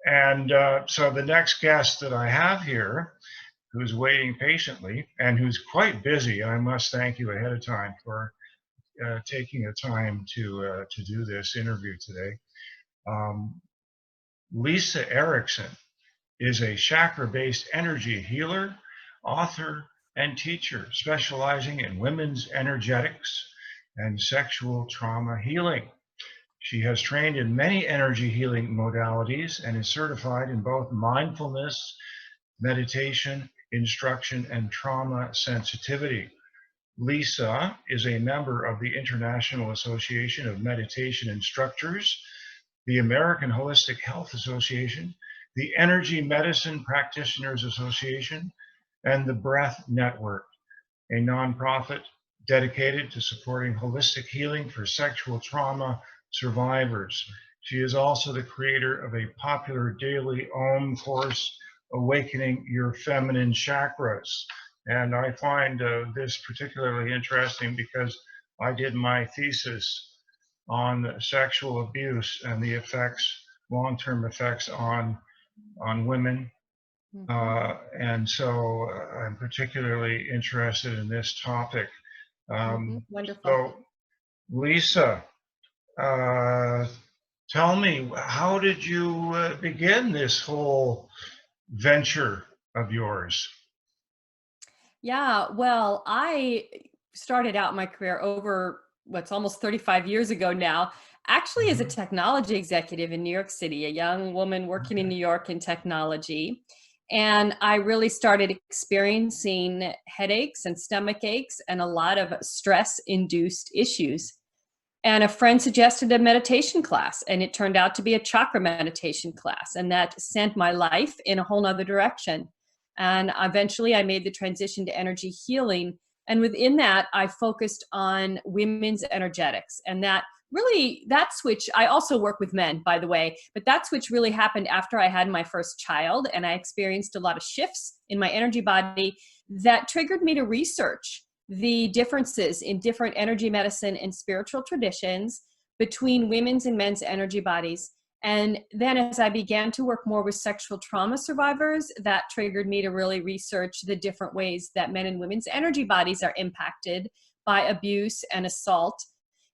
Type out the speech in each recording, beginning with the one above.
And so the next guest that I have here, who's waiting patiently and who's quite busy, I must thank you ahead of time for taking the time to do this interview today. Lisa Erickson is a chakra-based energy healer, author, and teacher specializing in women's energetics and sexual trauma healing. She has trained in many energy healing modalities and is certified in both mindfulness, meditation, instruction, and trauma sensitivity. Lisa is a member of the International Association of Meditation Instructors, the American Holistic Health Association, the Energy Medicine Practitioners Association, and the Breath Network, a nonprofit dedicated to supporting holistic healing for sexual trauma survivors. She is also the creator of a popular DailyOM course, Awakening Your Feminine Chakras. And I find this particularly interesting because I did my thesis on sexual abuse and the effects, long-term effects on women. And so I'm particularly interested in this topic. Wonderful. So, Lisa, tell me, how did you begin this whole venture of yours? Yeah, well, I started out my career over what's almost 35 years ago now, actually as a technology executive in New York City, a young woman working in New York in technology. And I really started experiencing headaches and stomach aches and a lot of stress-induced issues. And a friend suggested a meditation class, and it turned out to be a chakra meditation class, and that sent my life in a whole nother direction. And eventually I made the transition to energy healing. And within that, I focused on women's energetics. And that switch, I also work with men, by the way, but that switch really happened after I had my first child. And I experienced a lot of shifts in my energy body that triggered me to research the differences in different energy medicine and spiritual traditions between women's and men's energy bodies. And then as I began to work more with sexual trauma survivors, that triggered me to really research the different ways that men and women's energy bodies are impacted by abuse and assault.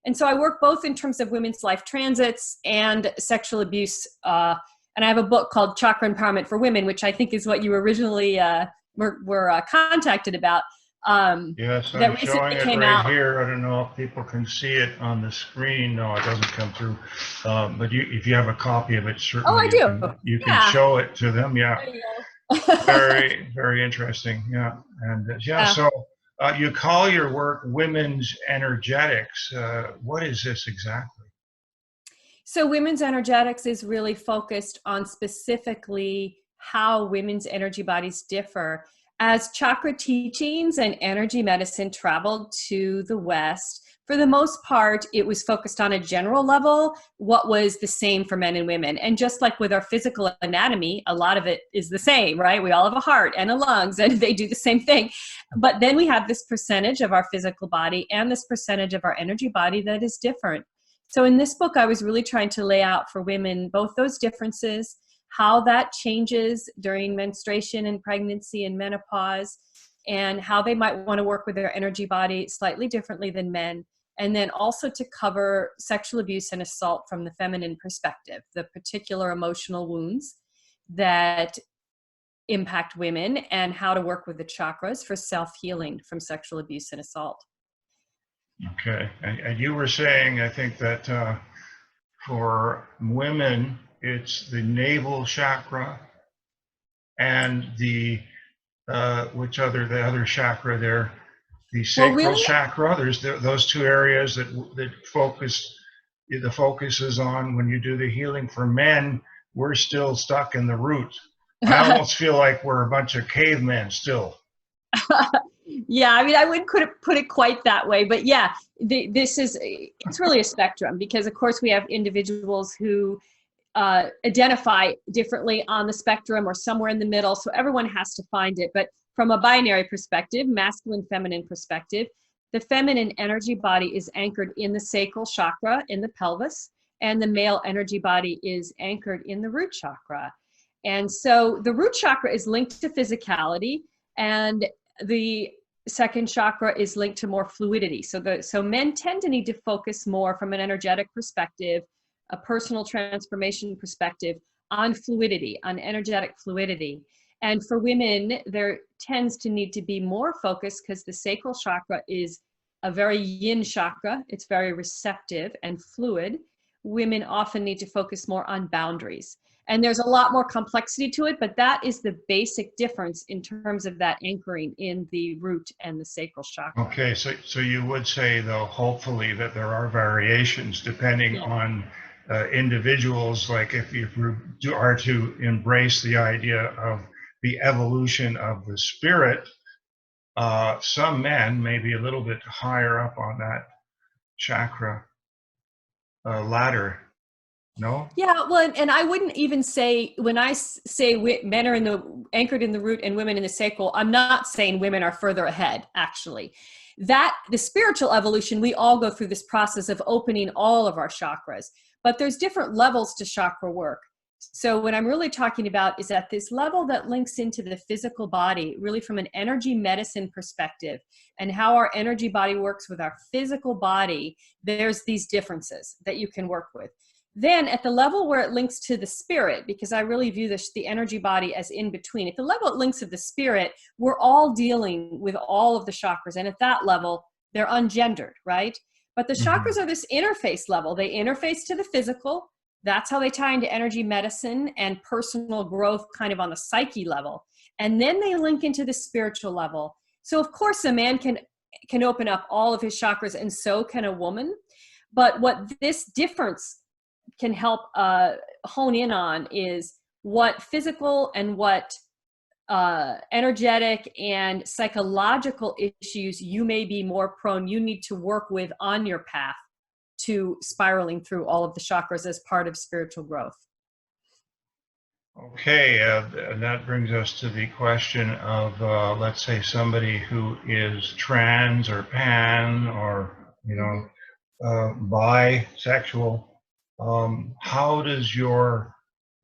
And so I work both in terms of women's life transits and sexual abuse. And I have a book called Chakra Empowerment for Women, which I think is what you originally were contacted about. Yes, I'm showing it right here. I don't know if people can see it on the screen. No, it doesn't come through. But if you have a copy of it, certainly you can show it to them. Yeah. Very, very interesting. Yeah. And so you call your work women's energetics. What is this exactly? So women's energetics is really focused on specifically how women's energy bodies differ. As chakra teachings and energy medicine traveled to the West, for the most part, it was focused on a general level, what was the same for men and women. And just like with our physical anatomy, a lot of it is the same, right? We all have a heart and a lungs, and they do the same thing. But then we have this percentage of our physical body and this percentage of our energy body that is different. So in this book, I was really trying to lay out for women both those differences, how that changes during menstruation and pregnancy and menopause, and how they might want to work with their energy body slightly differently than men. And then also to cover sexual abuse and assault from the feminine perspective, the particular emotional wounds that impact women, and how to work with the chakras for self-healing from sexual abuse and assault. Okay. And you were saying, I think, that for women, it's the navel chakra and the the other chakra there, the sacral chakra. There's those two areas that the focus is on when you do the healing. For men, we're still stuck in the root. I almost feel like we're a bunch of cavemen still. Yeah, I mean, I wouldn't put it quite that way, but yeah, it's really a spectrum, because of course we have individuals who identify differently on the spectrum or somewhere in the middle. So everyone has to find it. But from a binary perspective, masculine, feminine perspective, the feminine energy body is anchored in the sacral chakra in the pelvis, and the male energy body is anchored in the root chakra. And so the root chakra is linked to physicality, and the second chakra is linked to more fluidity. So men tend to need to focus more from an energetic perspective, a personal transformation perspective, on fluidity, on energetic fluidity. And for women, there tends to need to be more focus because the sacral chakra is a very yin chakra. It's very receptive and fluid. Women often need to focus more on boundaries. And there's a lot more complexity to it, but that is the basic difference in terms of that anchoring in the root and the sacral chakra. Okay, so you would say, though, hopefully, that there are variations depending on individuals. Like if you are to embrace the idea of the evolution of the spirit, some men may be a little bit higher up on that chakra ladder. No? Yeah, well, and I wouldn't even say, when I say men are anchored in the root and women in the sacral, I'm not saying women are further ahead, actually. That the spiritual evolution, we all go through this process of opening all of our chakras, but there's different levels to chakra work. So what I'm really talking about is at this level that links into the physical body, really from an energy medicine perspective, and how our energy body works with our physical body, there's these differences that you can work with. Then at the level where it links to the spirit, because I really view the energy body as in between, at the level it links to the spirit, we're all dealing with all of the chakras. And at that level, they're ungendered, right? But the chakras are this interface level. They interface to the physical. That's how they tie into energy medicine and personal growth kind of on the psyche level. And then they link into the spiritual level. So of course a man can open up all of his chakras, and so can a woman. But what this difference can help hone in on is what physical and what energetic and psychological issues you may be more prone, you need to work with on your path to spiraling through all of the chakras as part of spiritual growth. Okay, and that brings us to the question of, let's say, somebody who is trans or pan or, bisexual. How does your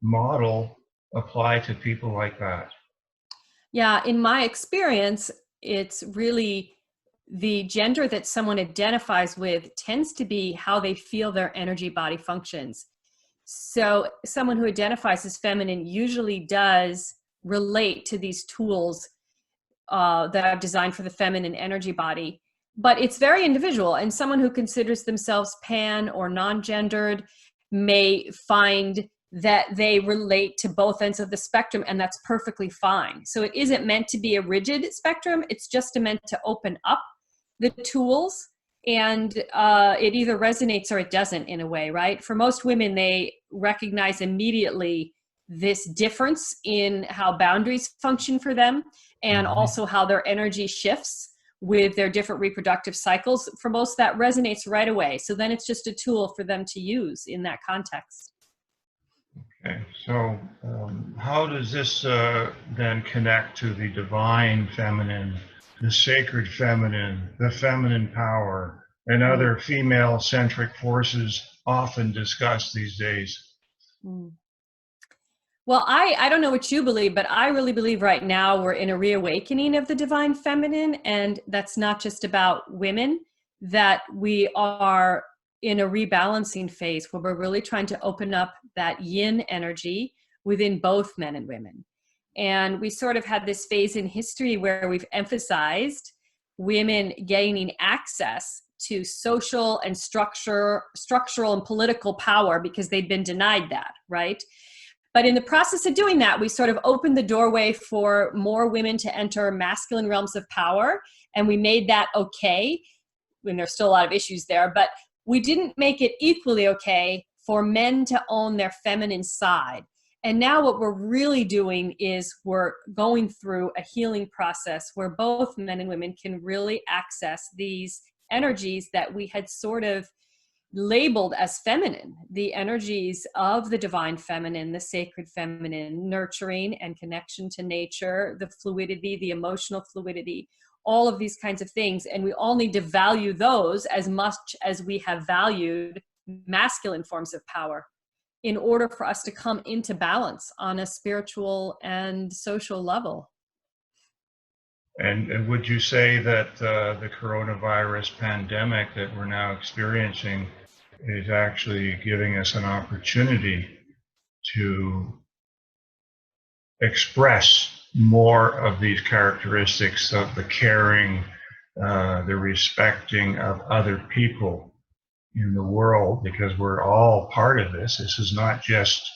model apply to people like that? Yeah, in my experience, it's really the gender that someone identifies with tends to be how they feel their energy body functions. So someone who identifies as feminine usually does relate to these tools that I've designed for the feminine energy body, but it's very individual. And someone who considers themselves pan or non-gendered may find that they relate to both ends of the spectrum, and that's perfectly fine. So it isn't meant to be a rigid spectrum. It's just meant to open up the tools, and it either resonates or it doesn't, in a way, right? For most women, they recognize immediately this difference in how boundaries function for them, and also how their energy shifts with their different reproductive cycles. For most, that resonates right away. So then it's just a tool for them to use in that context. Okay, so how does this then connect to the divine feminine, the sacred feminine, the feminine power, and other female-centric forces often discussed these days? Well, I don't know what you believe, but I really believe right now we're in a reawakening of the divine feminine. And that's not just about women, that we are in a rebalancing phase where we're really trying to open up that yin energy within both men and women. And we sort of had this phase in history where we've emphasized women gaining access to social and structural and political power because they'd been denied that, right? But in the process of doing that, we sort of opened the doorway for more women to enter masculine realms of power. And we made that okay. And there's still a lot of issues there, but we didn't make it equally okay for men to own their feminine side. And now what we're really doing is we're going through a healing process where both men and women can really access these energies that we had sort of labeled as feminine, the energies of the divine feminine, the sacred feminine, nurturing and connection to nature, the fluidity, the emotional fluidity, all of these kinds of things. And we all need to value those as much as we have valued masculine forms of power. in order for us to come into balance on a spiritual and social level. And would you say that the coronavirus pandemic that we're now experiencing is actually giving us an opportunity to express more of these characteristics of the caring, the respecting of other people in the world, because we're all part of this. This is not just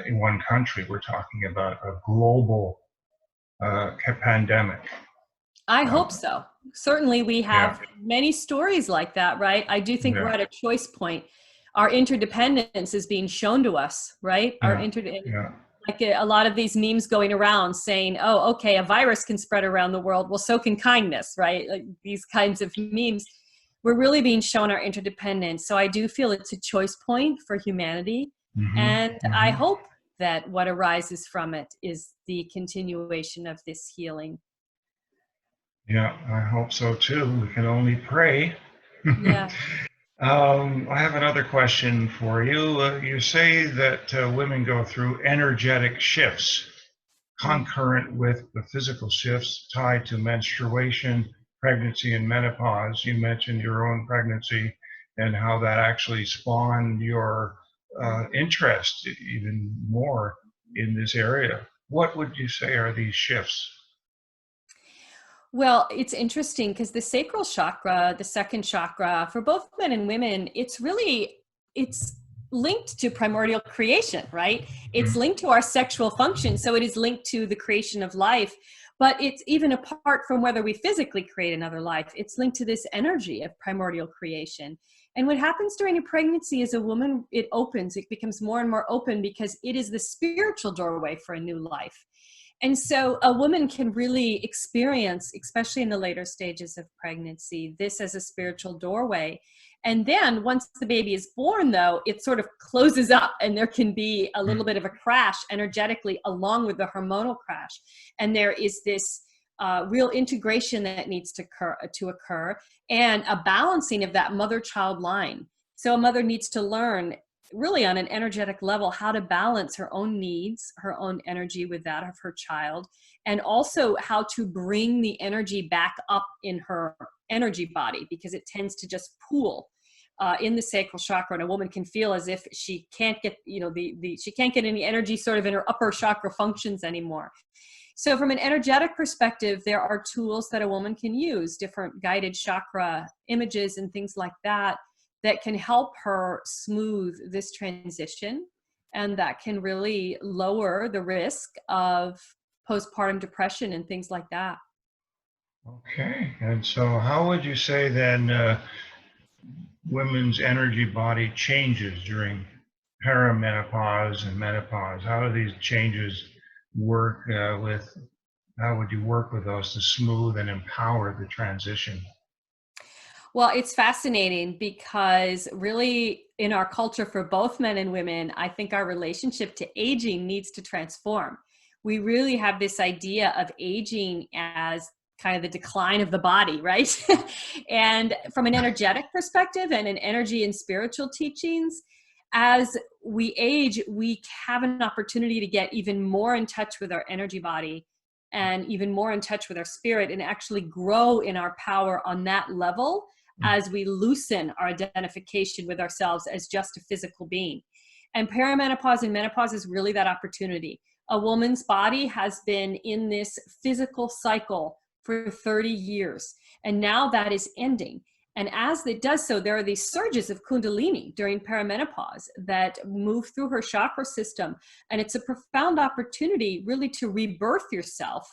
in one country. We're talking about a global pandemic. I hope so. Certainly we have many stories like that, right? I do think we're at a choice point. Our interdependence is being shown to us, right? Like a lot of these memes going around saying, oh, okay, a virus can spread around the world. Well, so can kindness, right? Like these kinds of memes. We're really being shown our interdependence. So I do feel it's a choice point for humanity. And I hope that what arises from it is the continuation of this healing. Yeah, I hope so too. We can only pray. Yeah. I have another question for you. You say that women go through energetic shifts concurrent with the physical shifts tied to menstruation, pregnancy, and menopause. You mentioned your own pregnancy and how that actually spawned your interest even more in this area. What would you say are these shifts? Well, it's interesting because the sacral chakra, the second chakra, for both men and women, it's linked to primordial creation, right? It's linked to our sexual function. So it is linked to the creation of life, but it's even apart from whether we physically create another life. It's linked to this energy of primordial creation. And what happens during a pregnancy is a woman, it becomes more and more open because it is the spiritual doorway for a new life. And so a woman can really experience, especially in the later stages of pregnancy, this as a spiritual doorway. And then once the baby is born, though, it sort of closes up and there can be a little bit of a crash energetically along with the hormonal crash. And there is this real integration that needs to occur and a balancing of that mother-child line. So a mother needs to learn really on an energetic level how to balance her own needs, her own energy with that of her child, and also how to bring the energy back up in her energy body, because it tends to just pool in the sacral chakra, and a woman can feel as if she can't get, she can't get any energy sort of in her upper chakra functions anymore. So from an energetic perspective, there are tools that a woman can use, different guided chakra images and things like that, that can help her smooth this transition, and that can really lower the risk of postpartum depression and things like that. Okay, and so how would you say then women's energy body changes during perimenopause and menopause? How do these changes work how would you work with those to smooth and empower the transition? Well, it's fascinating because really in our culture for both men and women, I think our relationship to aging needs to transform. We really have this idea of aging as kind of the decline of the body, right? And from an energetic perspective and an energy and spiritual teachings, as we age, we have an opportunity to get even more in touch with our energy body and even more in touch with our spirit and actually grow in our power on that level as we loosen our identification with ourselves as just a physical being. And perimenopause and menopause is really that opportunity. A woman's body has been in this physical cycle for 30 years, and now that is ending. And as it does so, there are these surges of kundalini during perimenopause that move through her chakra system. And it's a profound opportunity really to rebirth yourself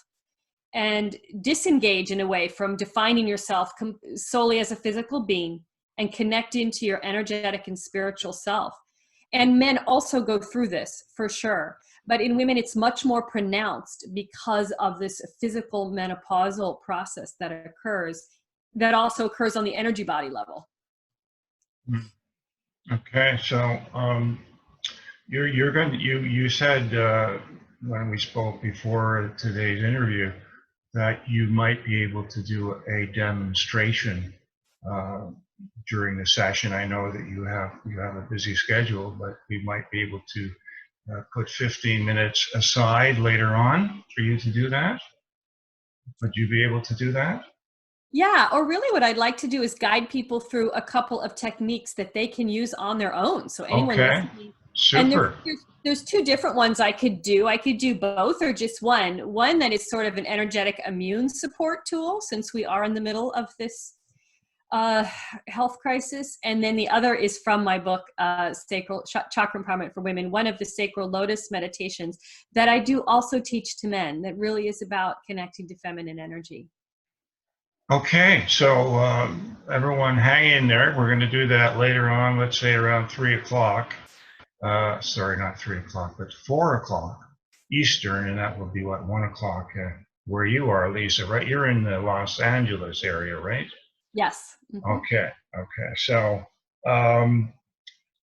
and disengage in a way from defining yourself solely as a physical being and connect into your energetic and spiritual self. And men also go through this for sure. But in women, it's much more pronounced because of this physical menopausal process that occurs, that also occurs on the energy body level. Okay, so you said when we spoke before today's interview that you might be able to do a demonstration during the session. I know that you have a busy schedule, but we might be able to put 15 minutes aside later on for you to do that. Would you be able to do that? Yeah, or really what I'd like to do is guide people through a couple of techniques that they can use on their own. So anyone Okay, listening, and super. there's two different ones I could do. I could do both or just one. One that is sort of an energetic immune support tool, since we are in the middle of this uh, health crisis. And then the other is from my book, Sacral Chakra Empowerment for Women, one of the sacral lotus meditations that I do also teach to men, that really is about connecting to feminine energy. Okay, so everyone hang in there. We're going to do that later on, let's say around 3 o'clock. Sorry, not 3 o'clock, but 4 o'clock Eastern, and that will be what, 1 o'clock where you are, Lisa, right? You're in the Los Angeles area, right? Yes. Mm-hmm. Okay, okay. So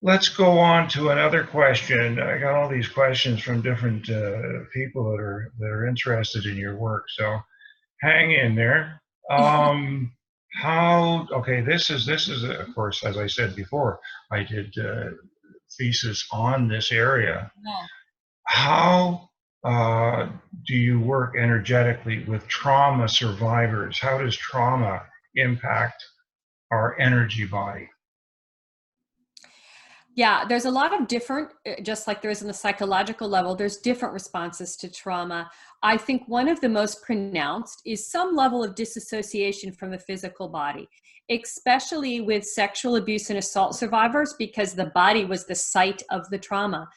let's go on to another question. I got all these questions from different people that are interested in your work. So hang in there. Okay, this is of course, as I said before, I did thesis on this area. Yeah. How do you work energetically with trauma survivors? How does trauma impact our energy body? Yeah, there's a lot of different, just like there is on the psychological level, there's different responses to trauma. I think one of the most pronounced is some level of disassociation from the physical body, especially with sexual abuse and assault survivors, because the body was the site of the trauma.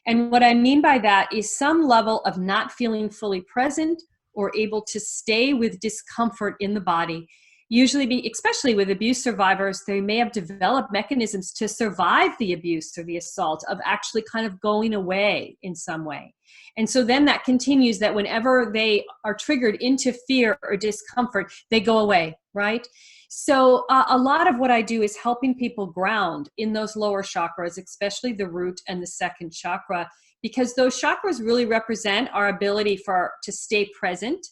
And what I mean by that is some level of not feeling fully present or able to stay with discomfort in the body. Usually, especially with abuse survivors, they may have developed mechanisms to survive the abuse or the assault, of actually kind of going away in some way. And so then that continues, that whenever they are triggered into fear or discomfort, they go away, right? So a lot of what I do is helping people ground in those lower chakras, especially the root and the second chakra, because those chakras really represent our ability to stay present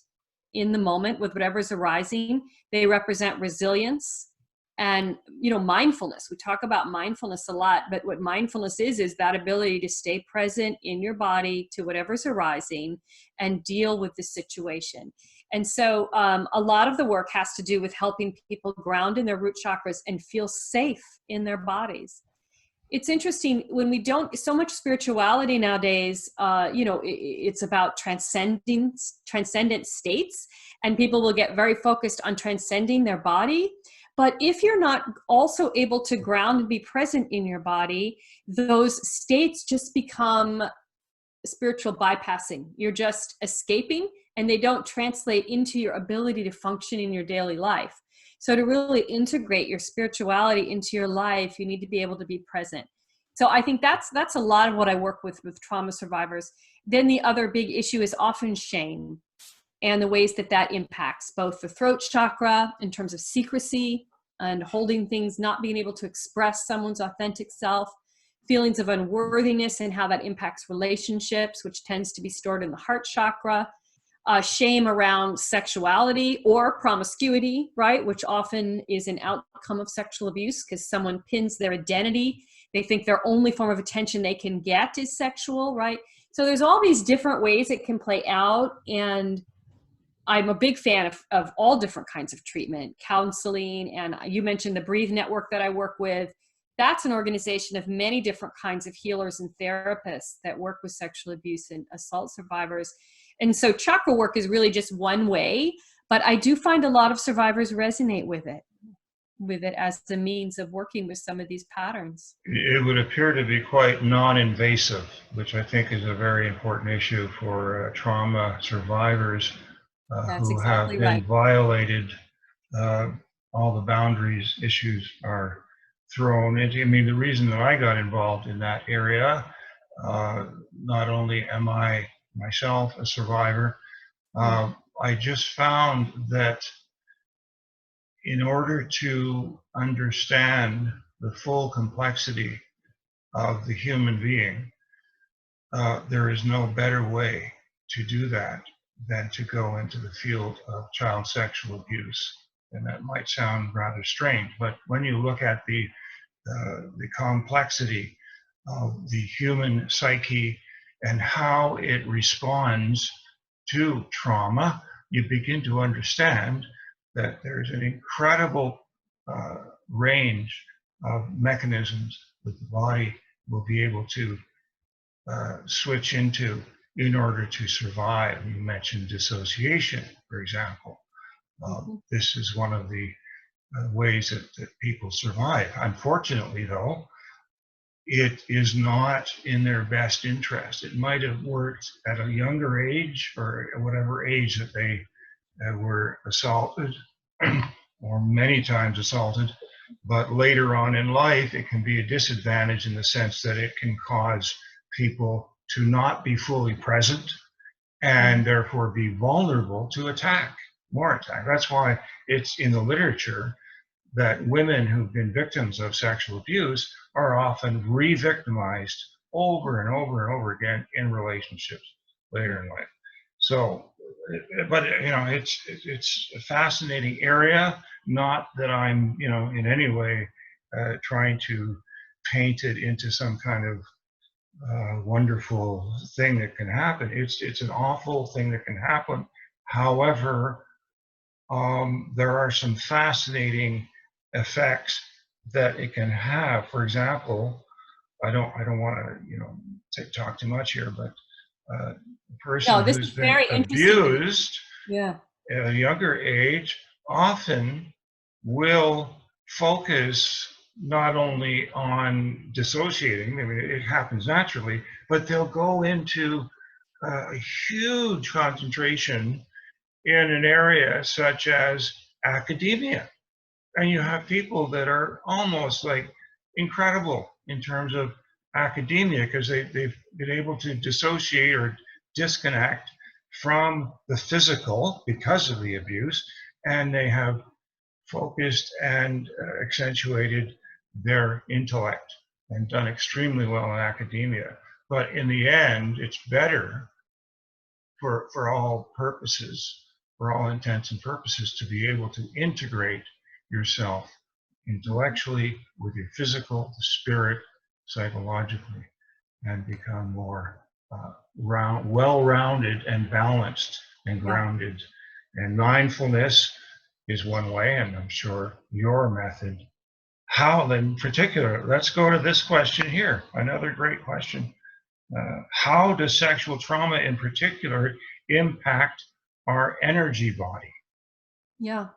in the moment with whatever's arising. They represent resilience and, mindfulness. We talk about mindfulness a lot, but what mindfulness is that ability to stay present in your body to whatever's arising and deal with the situation. And so a lot of the work has to do with helping people ground in their root chakras and feel safe in their bodies. It's interesting when we don't, so much spirituality nowadays, it's about transcendent states, and people will get very focused on transcending their body. But if you're not also able to ground and be present in your body, those states just become spiritual bypassing. You're just escaping, and they don't translate into your ability to function in your daily life. So to really integrate your spirituality into your life, you need to be able to be present. So I think that's a lot of what I work with trauma survivors. Then the other big issue is often shame, and the ways that impacts both the throat chakra in terms of secrecy and holding things, not being able to express someone's authentic self, feelings of unworthiness and how that impacts relationships, which tends to be stored in the heart chakra. Shame around sexuality or promiscuity, right? Which often is an outcome of sexual abuse, because someone pins their identity. They think their only form of attention they can get is sexual, right? So there's all these different ways it can play out. And I'm a big fan of all different kinds of treatment, counseling. And you mentioned the Breathe Network that I work with. That's an organization of many different kinds of healers and therapists that work with sexual abuse and assault survivors. And so chakra work is really just one way, but I do find a lot of survivors resonate with it as a means of working with some of these patterns. It would appear to be quite non-invasive, which I think is a very important issue for trauma survivors who have been violated. All the boundaries issues are thrown into. I mean, the reason that I got involved in that area, not only am I myself a survivor, I just found that in order to understand the full complexity of the human being, there is no better way to do that than to go into the field of child sexual abuse. And that might sound rather strange, but when you look at the complexity of the human psyche and how it responds to trauma, you begin to understand that there's an incredible range of mechanisms that the body will be able to switch into in order to survive. You mentioned dissociation, for example. This is one of the ways that people survive. Unfortunately, though, it is not in their best interest. It might have worked at a younger age or whatever age that they were assaulted or many times assaulted, but later on in life, it can be a disadvantage in the sense that it can cause people to not be fully present and therefore be vulnerable to more attack. That's why it's in the literature that women who've been victims of sexual abuse are often re-victimized over and over and over again in relationships later in life. So, but it's a fascinating area. Not that I'm in any way trying to paint it into some kind of wonderful thing that can happen. It's an awful thing that can happen. However, there are some fascinating effects that it can have. For example, I don't want to talk too much here, but a person this who's is been very abused yeah. at a younger age often will focus not only on dissociating, I mean, it happens naturally, but they'll go into a huge concentration in an area such as academia. And you have people that are almost like incredible in terms of academia because they've been able to dissociate or disconnect from the physical because of the abuse, and they have focused and accentuated their intellect and done extremely well in academia. But in the end, it's better for all purposes, for all intents and purposes, to be able to integrate yourself intellectually with your physical, the spirit, psychologically, and become more well-rounded and balanced and grounded. And mindfulness is one way, and I'm sure your method. How, in particular, let's go to this question here, another great question. How does sexual trauma in particular impact our energy body? Yeah.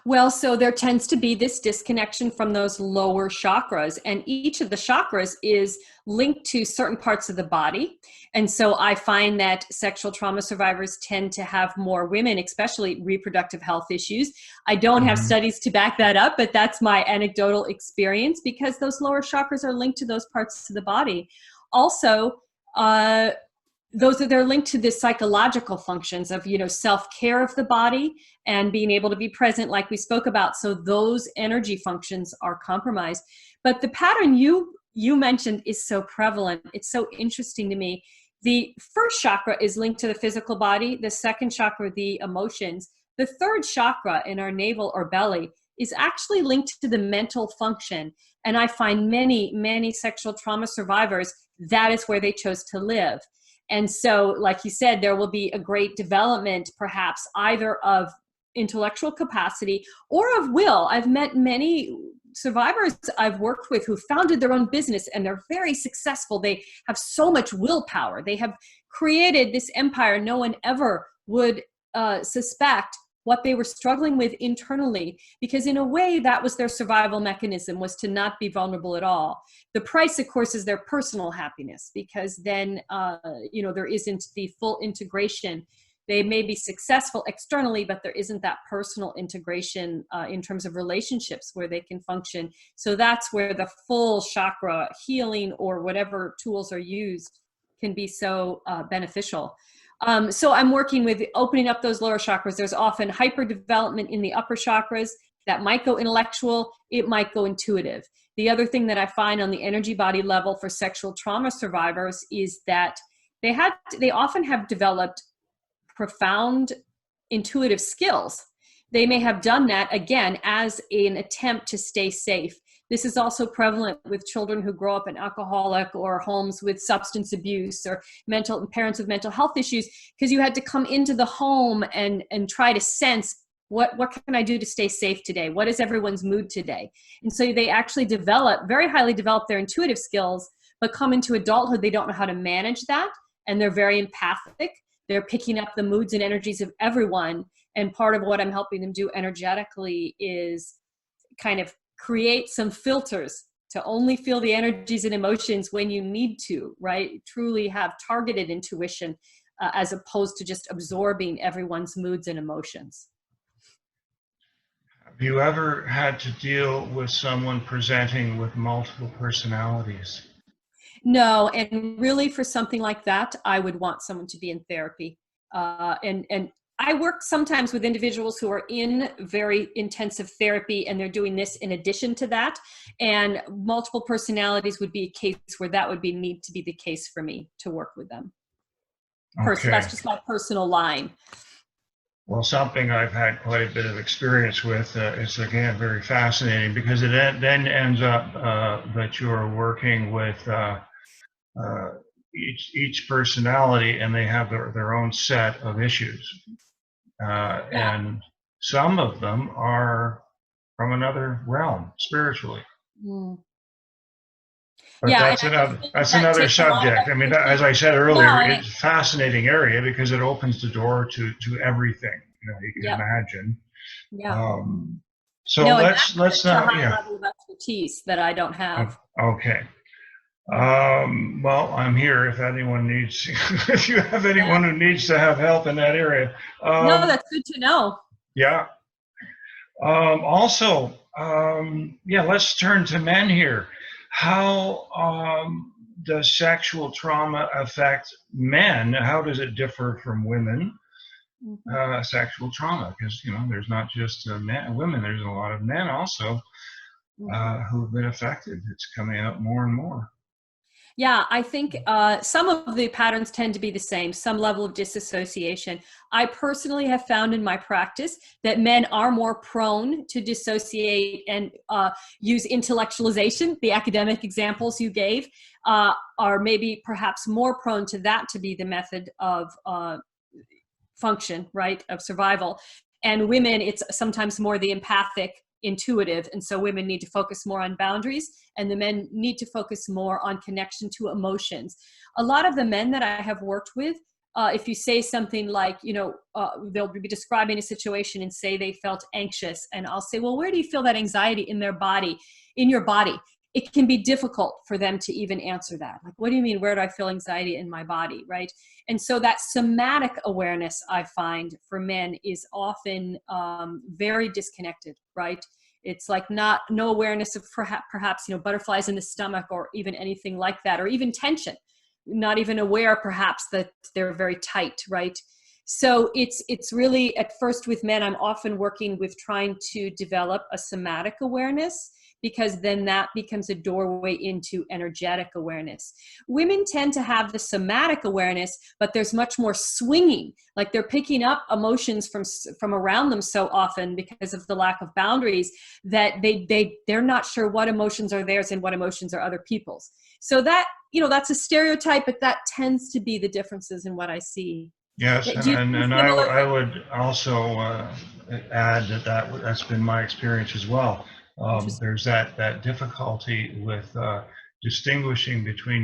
Well, so there tends to be this disconnection from those lower chakras, and each of the chakras is linked to certain parts of the body. And so I find that sexual trauma survivors tend to have more women, especially reproductive health issues. I don't have studies to back that up, but that's my anecdotal experience because those lower chakras are linked to those parts of the body. Also, they're linked to the psychological functions of, self-care of the body and being able to be present like we spoke about. So those energy functions are compromised. But the pattern you mentioned is so prevalent. It's so interesting to me. The first chakra is linked to the physical body. The second chakra, the emotions. The third chakra in our navel or belly is actually linked to the mental function. And I find many, many sexual trauma survivors, that is where they chose to live. And so, like you said, there will be a great development, perhaps either of intellectual capacity or of will. I've met many survivors I've worked with who founded their own business and they're very successful. They have so much willpower. They have created this empire no one ever would suspect what they were struggling with internally, because in a way that was their survival mechanism, was to not be vulnerable at all. The price, of course, is their personal happiness, because then, there isn't the full integration. They may be successful externally, but there isn't that personal integration in terms of relationships where they can function. So that's where the full chakra healing or whatever tools are used can be so beneficial. So I'm working with opening up those lower chakras. There's often hyper development in the upper chakras that might go intellectual, it might go intuitive. The other thing that I find on the energy body level for sexual trauma survivors is that they often have developed profound intuitive skills. they may have done that again as an attempt to stay safe. This is also prevalent with children who grow up in alcoholic or homes with substance abuse or parents with mental health issues, because you had to come into the home and try to sense what can I do to stay safe today? What is everyone's mood today? And so they actually very highly develop their intuitive skills, but come into adulthood, they don't know how to manage that. And they're very empathic. They're picking up the moods and energies of everyone. And part of what I'm helping them do energetically is kind of create some filters to only feel the energies and emotions when you need to, right? Truly have targeted intuition as opposed to just absorbing everyone's moods and emotions. Have you ever had to deal with someone presenting with multiple personalities? No, and really for something like that, I would want someone to be in therapy. And I work sometimes with individuals who are in very intensive therapy and they're doing this in addition to that. And multiple personalities would be a case where that would need to be the case for me to work with them. Okay. That's just my personal line. Well, something I've had quite a bit of experience with is, again, very fascinating, because it then ends up that you're working with each personality, and they have their own set of issues. And some of them are from another realm spiritually. Mm. But that's another subject. I mean, as I said earlier, it's a fascinating area because it opens the door to everything, you can imagine. Yeah. So let's not, a high level of expertise that I don't have. Okay. Well, I'm here if anyone needs, if you have anyone who needs to have help in that area. No, that's good to know. Yeah. Also, let's turn to men here. How does sexual trauma affect men? How does it differ from women? Sexual trauma, because there's not just women. There's a lot of men also who've been affected. It's coming out more and more. Yeah, I think some of the patterns tend to be the same, some level of disassociation. I personally have found in my practice that men are more prone to dissociate and use intellectualization. The academic examples you gave are maybe perhaps more prone to that to be the method of function, right, of survival. And women, it's sometimes more the empathic, intuitive, and so women need to focus more on boundaries and the men need to focus more on connection to emotions. A lot of the men that I have worked with, if you say something like, they'll be describing a situation and say they felt anxious, and I'll say, well, where do you feel that anxiety in their body, in your body? It can be difficult for them to even answer that. Like, what do you mean, where do I feel anxiety in my body, right? And so that somatic awareness, I find, for men is often very disconnected, right? It's like no awareness of perhaps butterflies in the stomach or even anything like that, or even tension, not even aware perhaps that they're very tight, right? So it's really, at first with men, I'm often working with trying to develop a somatic awareness, because then that becomes a doorway into energetic awareness. Women tend to have the somatic awareness, but there's much more swinging. Like they're picking up emotions from around them so often because of the lack of boundaries that they're not sure what emotions are theirs and what emotions are other people's. So that, that's a stereotype, but that tends to be the differences in what I see. Yes, and I would also add that's been my experience as well. There's that difficulty with distinguishing between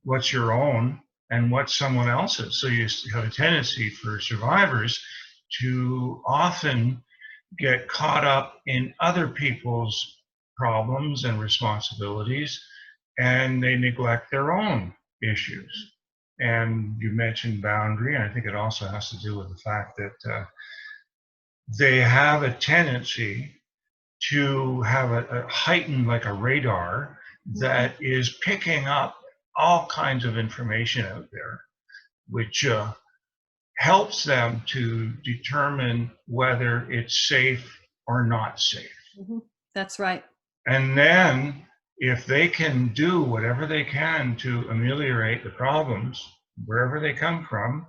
what's your own and what's someone else's. So you have a tendency for survivors to often get caught up in other people's problems and responsibilities, and they neglect their own issues. And you mentioned boundary, and I think it also has to do with the fact that they have a tendency to have a heightened, like a radar, that is picking up all kinds of information out there, which helps them to determine whether it's safe or not safe. Mm-hmm. That's right. And then if they can do whatever they can to ameliorate the problems, wherever they come from,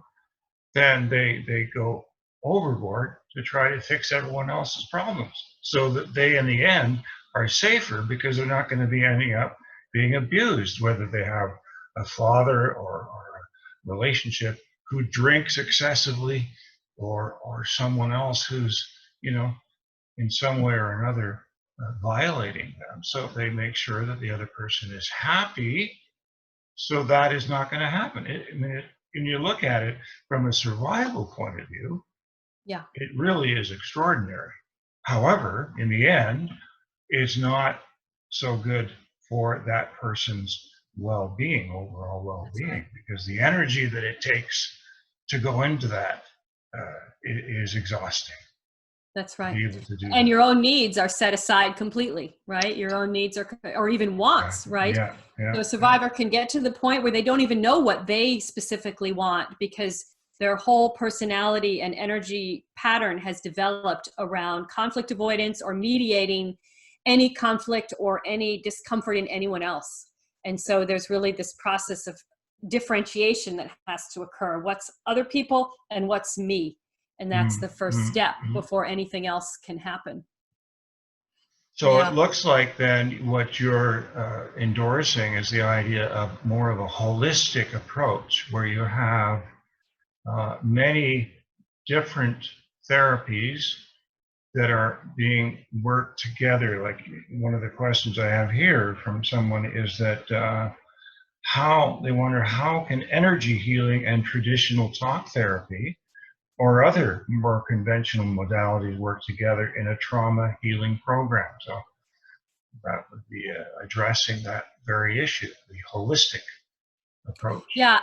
then they go overboard to try to fix everyone else's problems, so that they, in the end, are safer because they're not going to be ending up being abused, whether they have a father or a relationship who drinks excessively, or someone else who's, in some way or another violating them. So they make sure that the other person is happy, so that is not going to happen. When you look at it from a survival point of view, Yeah. it really is extraordinary. However, in the end, it's not so good for that person's well-being, overall well-being, right. because the energy that it takes to go into that is exhausting. That's To right. be able to do And that. your own needs are set aside completely, right? Your own needs or even wants, right? Yeah, yeah, So a survivor can get to the point where they don't even know what they specifically want, because their whole personality and energy pattern has developed around conflict avoidance or mediating any conflict or any discomfort in anyone else. And so there's really this process of differentiation that has to occur. What's other people and what's me? And that's the first step before anything else can happen. So it looks like then what you're endorsing is the idea of more of a holistic approach, where you have many different therapies that are being worked together. Like, one of the questions I have here from someone is that they wonder, how can energy healing and traditional talk therapy or other more conventional modalities work together in a trauma healing program? So that would be addressing that very issue, the holistic approach. Yeah,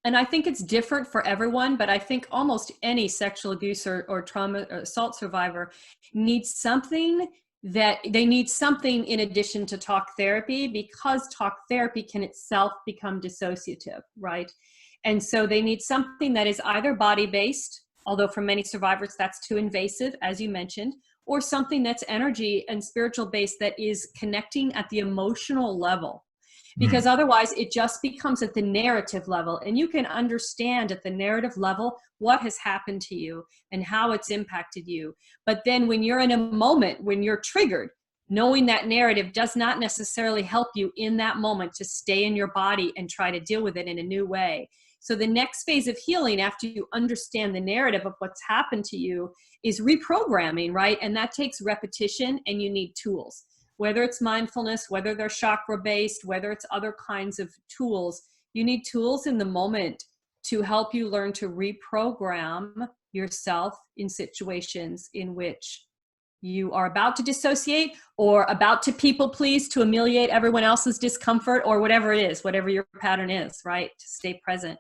and I think it's different for everyone, but I think almost any sexual abuse or trauma or assault survivor needs something in addition to talk therapy, because talk therapy can itself become dissociative, right? And so they need something that is either body-based, although for many survivors that's too invasive, as you mentioned, or something that's energy and spiritual based that is connecting at the emotional level. Because otherwise it just becomes at the narrative level, and you can understand at the narrative level what has happened to you and how it's impacted you. But then when you're in a moment, when you're triggered, knowing that narrative does not necessarily help you in that moment to stay in your body and try to deal with it in a new way. So the next phase of healing, after you understand the narrative of what's happened to you, is reprogramming, right? And that takes repetition, and you need tools. Whether it's mindfulness, whether they're chakra-based, whether it's other kinds of tools, you need tools in the moment to help you learn to reprogram yourself in situations in which you are about to dissociate or about to people please to ameliorate everyone else's discomfort, or whatever it is, whatever your pattern is, right? To stay present.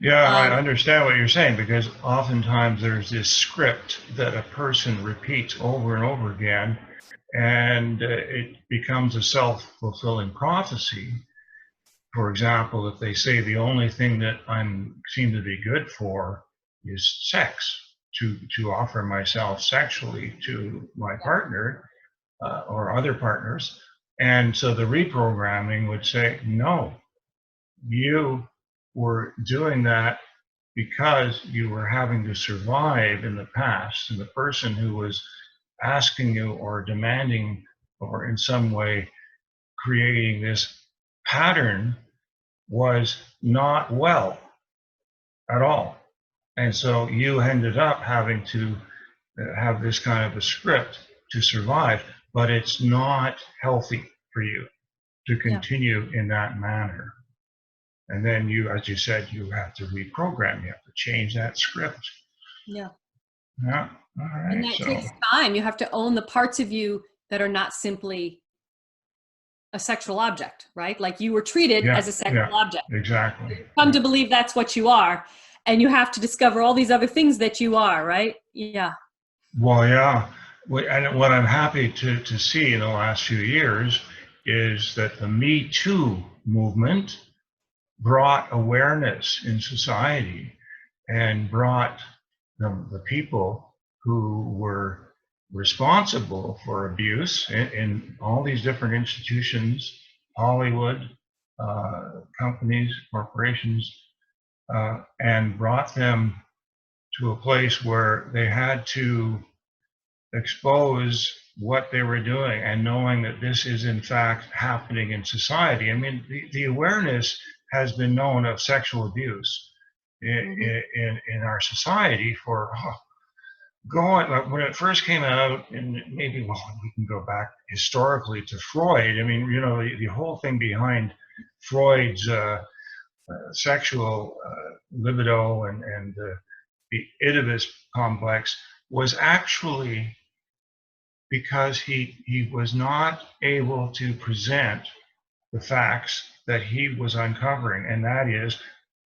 Yeah, I understand what you're saying, because oftentimes there's this script that a person repeats over and over again, and it becomes a self-fulfilling prophecy. For example, if they say the only thing that I seem to be good for is sex, to offer myself sexually to my partner or other partners, and so the reprogramming would say, no, you were doing that because you were having to survive in the past, and the person who was asking you or demanding or in some way creating this pattern was not well at all. And so you ended up having to have this kind of a script to survive, but it's not healthy for you to continue in that manner. And then you, as you said, you have to reprogram, you have to change that script. Yeah. Yeah. All right. And that takes time. You have to own the parts of you that are not simply a sexual object, right? Like you were treated as a sexual object. Exactly. You come to believe that's what you are, and you have to discover all these other things that you are, right? Yeah. Well, yeah. And what I'm happy to see in the last few years is that the Me Too movement brought awareness in society and brought the people who were responsible for abuse in all these different institutions, Hollywood, companies, corporations, and brought them to a place where they had to expose what they were doing and knowing that this is in fact happening in society. I mean, the awareness has been known of sexual abuse in our society for when it first came out, and maybe, well, we can go back historically to Freud. I mean, the whole thing behind Freud's sexual libido and the Oedipus complex was actually because he was not able to present the facts that he was uncovering, and that is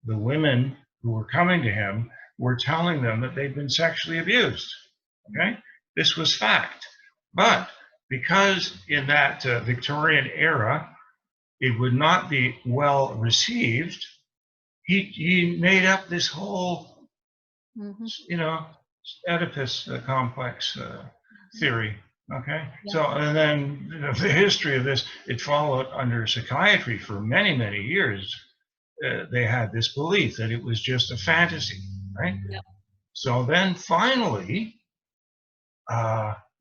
the women who were coming to him were telling them that they'd been sexually abused. Okay, this was fact. But because in that Victorian era it would not be well received, he made up this whole, Oedipus complex theory. Okay, so and then the history of this, it followed under psychiatry for many, many years. They had this belief that it was just a fantasy, right? Yep. So then finally,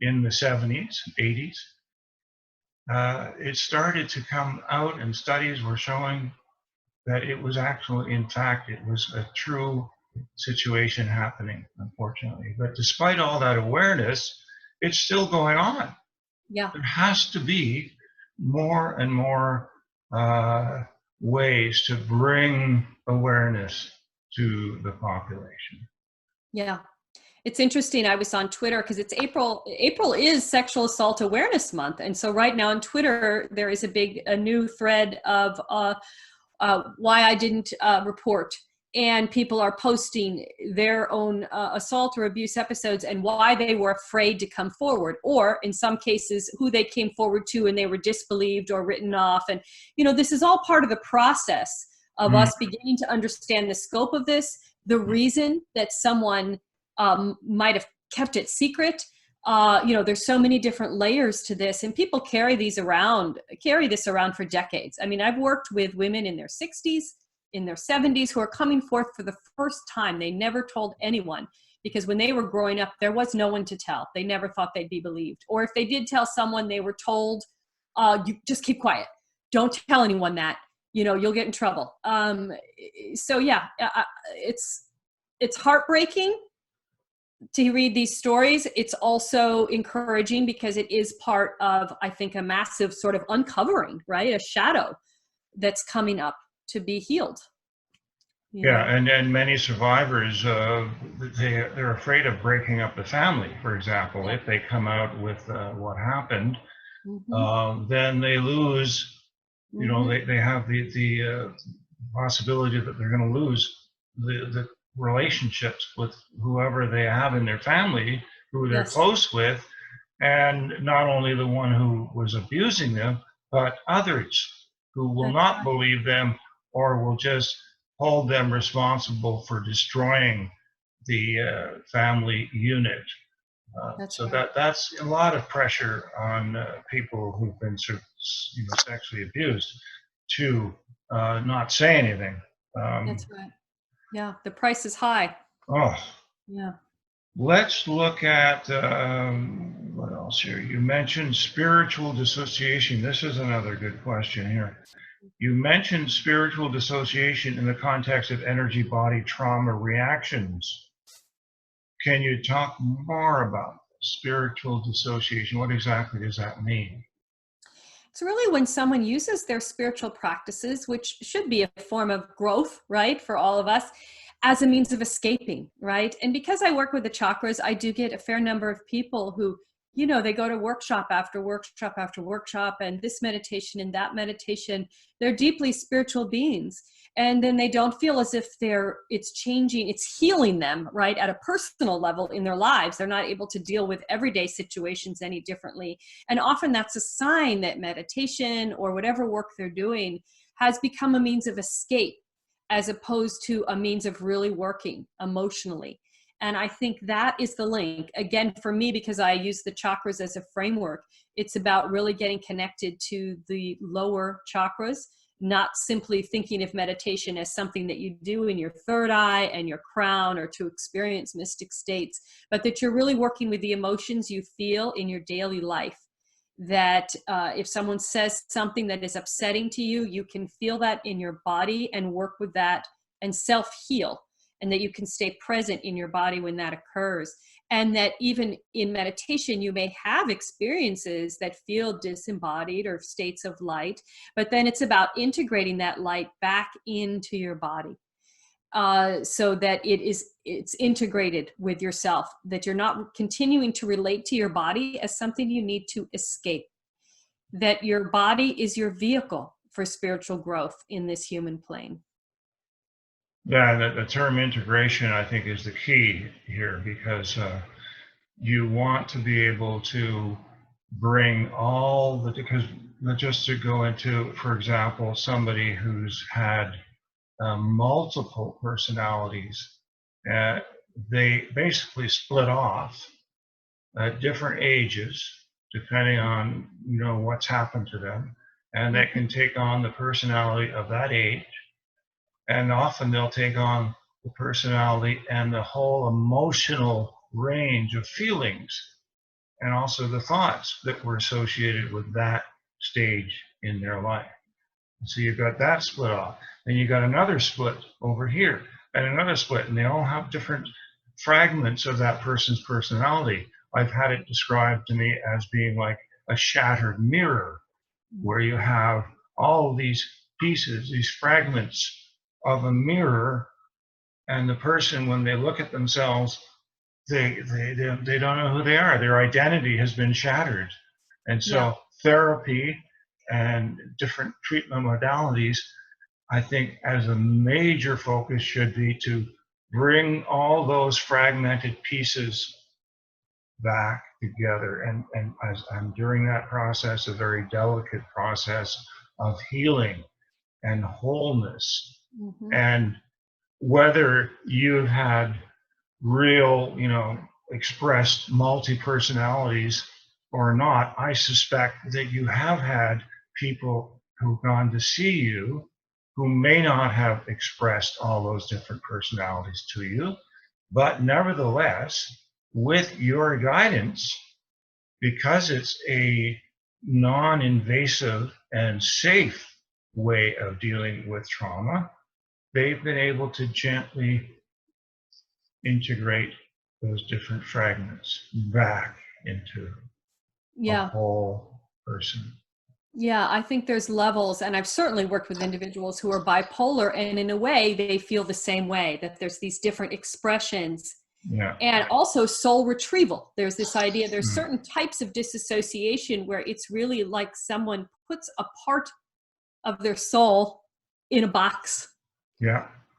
in the 70s, 80s, it started to come out, and studies were showing that it was actually, in fact, it was a true situation happening, unfortunately. But despite all that awareness, it's still going on. Yeah. There has to be more and more ways to bring awareness to the population. Yeah. It's interesting. I was on Twitter because it's April. April is Sexual Assault Awareness Month. And so right now on Twitter, there is a new thread of why I didn't report. And people are posting their own assault or abuse episodes and why they were afraid to come forward, or in some cases, who they came forward to and they were disbelieved or written off. And, this is all part of the process of us beginning to understand the scope of this, the reason that someone might have kept it secret. There's so many different layers to this, and people carry this around for decades. I mean, I've worked with women in their 60s, in their 70s, who are coming forth for the first time. They never told anyone because when they were growing up, there was no one to tell. They never thought they'd be believed. Or if they did tell someone, they were told, you just keep quiet. Don't tell anyone that, you'll get in trouble. So yeah, it's heartbreaking to read these stories. It's also encouraging because it is part of, I think, a massive sort of uncovering, right? A shadow that's coming up to be healed. And many survivors, they're afraid of breaking up the family, for example. If they come out with what happened, then they lose, they have the possibility that they're going to lose the relationships with whoever they have in their family, who they're close with, and not only the one who was abusing them, but others who will not believe them or will just hold them responsible for destroying the family unit. That's a lot of pressure on people who've been sexually abused to not say anything. That's right. Yeah, the price is high. Oh. Yeah. Let's look at what else here. You mentioned spiritual dissociation. This is another good question here. You mentioned spiritual dissociation in the context of energy body trauma reactions. Can you talk more about spiritual dissociation? What exactly does that mean? It's really when someone uses their spiritual practices, which should be a form of growth, right, for all of us, as a means of escaping, right? And because I work with the chakras, I do get a fair number of people who, they go to workshop after workshop after workshop, and this meditation and that meditation. They're deeply spiritual beings. And then they don't feel as if it's changing, it's healing them, right, at a personal level in their lives. They're not able to deal with everyday situations any differently. And often that's a sign that meditation or whatever work they're doing has become a means of escape, as opposed to a means of really working emotionally. And I think that is the link. Again, for me, because I use the chakras as a framework, it's about really getting connected to the lower chakras, not simply thinking of meditation as something that you do in your third eye and your crown or to experience mystic states, but that you're really working with the emotions you feel in your daily life. That if someone says something that is upsetting to you, you can feel that in your body and work with that and self-heal, and that you can stay present in your body when that occurs. And that even in meditation, you may have experiences that feel disembodied or states of light, but then it's about integrating that light back into your body. So that it's integrated with yourself, that you're not continuing to relate to your body as something you need to escape, that your body is your vehicle for spiritual growth in this human plane. Yeah, the term integration, I think, is the key here, because you want to be able to bring all the, because just to go into, for example, somebody who's had multiple personalities, they basically split off at different ages, depending on, what's happened to them, and they can take on the personality of that age. And often they'll take on the personality and the whole emotional range of feelings, and also the thoughts that were associated with that stage in their life. So you've got that split off. Then you got another split over here, and another split, and they all have different fragments of that person's personality. I've had it described to me as being like a shattered mirror, where you have all these pieces, these fragments of a mirror, and the person, when they look at themselves, they don't know who they are. Their identity has been shattered. And so therapy and different treatment modalities, I think, as a major focus, should be to bring all those fragmented pieces back together. And as I'm during that process, a very delicate process of healing and wholeness. And whether you've had real, expressed multi-personalities or not, I suspect that you have had people who've gone to see you who may not have expressed all those different personalities to you, but nevertheless, with your guidance, because it's a non-invasive and safe way of dealing with trauma, they've been able to gently integrate those different fragments back into a whole person. Yeah, I think there's levels, and I've certainly worked with individuals who are bipolar, and in a way they feel the same way, that there's these different expressions. And also soul retrieval. There's this idea, there's certain types of disassociation where it's really like someone puts a part of their soul in a box.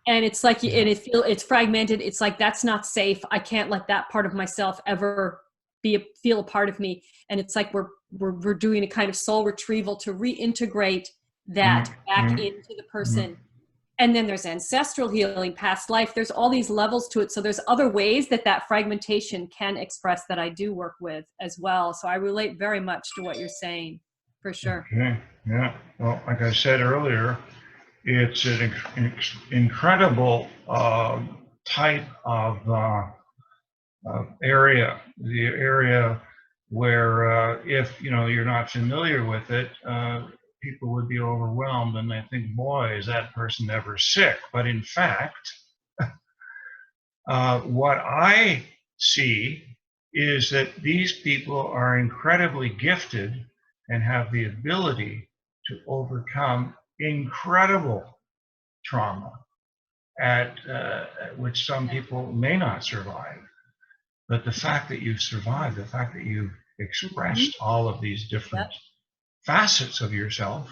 And it's like, and it's fragmented. It's like, that's not safe. I can't let that part of myself ever feel a part of me. And it's like we're doing a kind of soul retrieval to reintegrate that back into the person. And then there's ancestral healing, past life. There's all these levels to it. So there's other ways that fragmentation can express that I do work with as well. So I relate very much to what you're saying, for sure. Okay. Yeah. Well, like I said earlier, it's an incredible type of area. The area where if you're not familiar with it, people would be overwhelmed and they think, boy, is that person ever sick? But in fact, what I see is that these people are incredibly gifted and have the ability to overcome incredible trauma at which some people may not survive. But the fact that you've survived, the fact that you've expressed all of these different facets of yourself,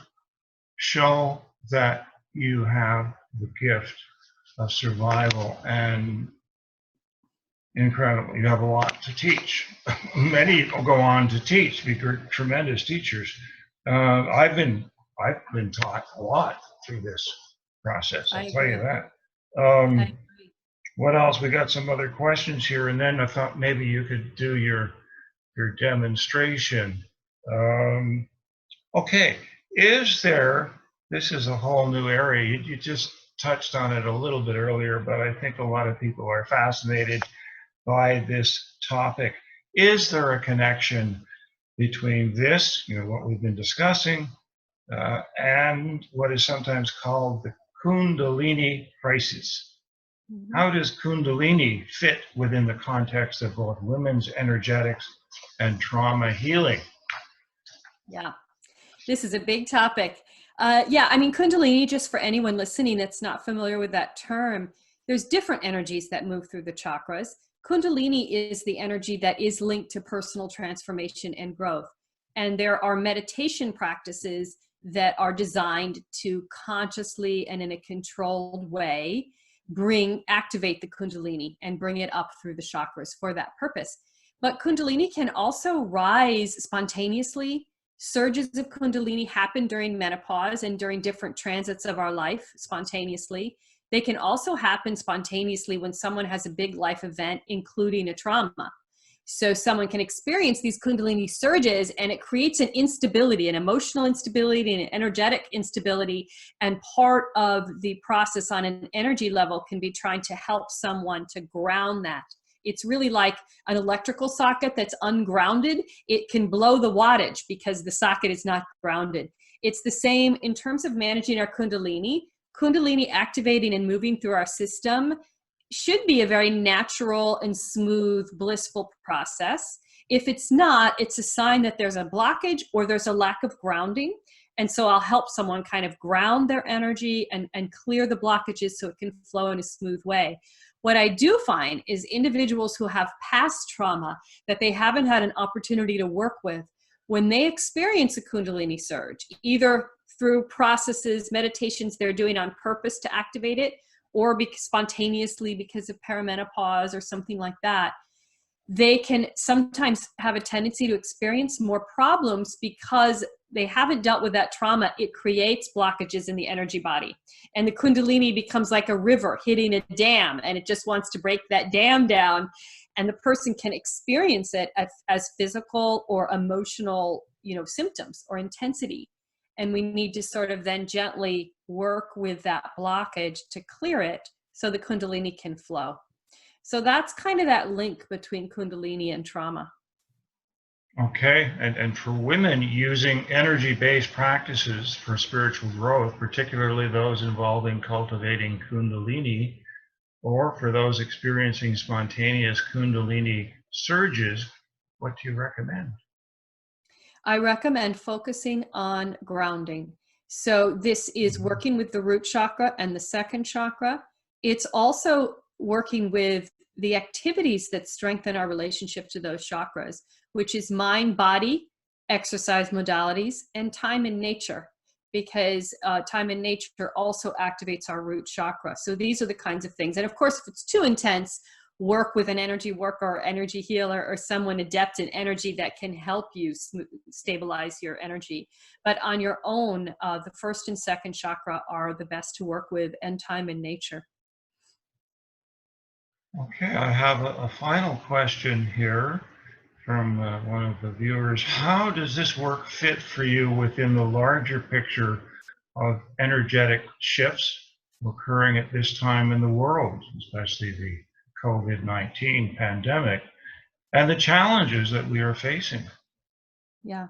show that you have the gift of survival, and incredible. You have a lot to teach. Many go on to teach, be tremendous teachers. I've been taught a lot through this process. I'll tell you that. What else? We got some other questions here, and then I thought maybe you could do your demonstration. Okay, is there this is a whole new area. You just touched on it a little bit earlier, but I think a lot of people are fascinated by this topic. Is there a connection between this, what we've been discussing, and what is sometimes called the Kundalini crisis? Mhm. How does Kundalini fit within the context of both women's energetics and trauma healing? Yeah, this is a big topic. Yeah, I mean, Kundalini, just for anyone listening that's not familiar with that term, there's different energies that move through the chakras. Kundalini is the energy that is linked to personal transformation and growth. And there are meditation practices that are designed to consciously and in a controlled way activate the Kundalini and bring it up through the chakras for that purpose. But Kundalini can also rise spontaneously. Surges of Kundalini happen during menopause and during different transits of our life spontaneously. They can also happen spontaneously when someone has a big life event, including a trauma. So someone can experience these Kundalini surges, and it creates an instability, an emotional instability, and an energetic instability. And part of the process on an energy level can be trying to help someone to ground that. It's really like an electrical socket that's ungrounded. It can blow the wattage because the socket is not grounded. It's the same in terms of managing our Kundalini. Kundalini activating and moving through our system should be a very natural and smooth, blissful process. If it's not, it's a sign that there's a blockage or there's a lack of grounding. And so I'll help someone kind of ground their energy and clear the blockages so it can flow in a smooth way. What I do find is individuals who have past trauma that they haven't had an opportunity to work with, when they experience a Kundalini surge, either through processes, meditations they're doing on purpose to activate it, or spontaneously because of perimenopause or something like that, they can sometimes have a tendency to experience more problems because they haven't dealt with that trauma. It creates blockages in the energy body. And the Kundalini becomes like a river hitting a dam, and it just wants to break that dam down. And the person can experience it as physical or emotional, symptoms or intensity. And we need to sort of then gently work with that blockage to clear it so the Kundalini can flow. So that's kind of that link between Kundalini and trauma. Okay, and for women using energy-based practices for spiritual growth, particularly those involving cultivating Kundalini, or for those experiencing spontaneous Kundalini surges, what do you recommend? I recommend focusing on grounding. So this is working with the root chakra and the second chakra. It's also working with the activities that strengthen our relationship to those chakras, which is mind, body, exercise modalities, and time in nature, because time in nature also activates our root chakra. So these are the kinds of things. And of course, if it's too intense, work with an energy worker or energy healer or someone adept in energy that can help you stabilize your energy. But on your own, the first and second chakra are the best to work with, and time in nature. Okay, I have a final question here from one of the viewers. How does this work fit for you within the larger picture of energetic shifts occurring at this time in the world, especially the COVID-19 pandemic, and the challenges that we are facing? Yeah.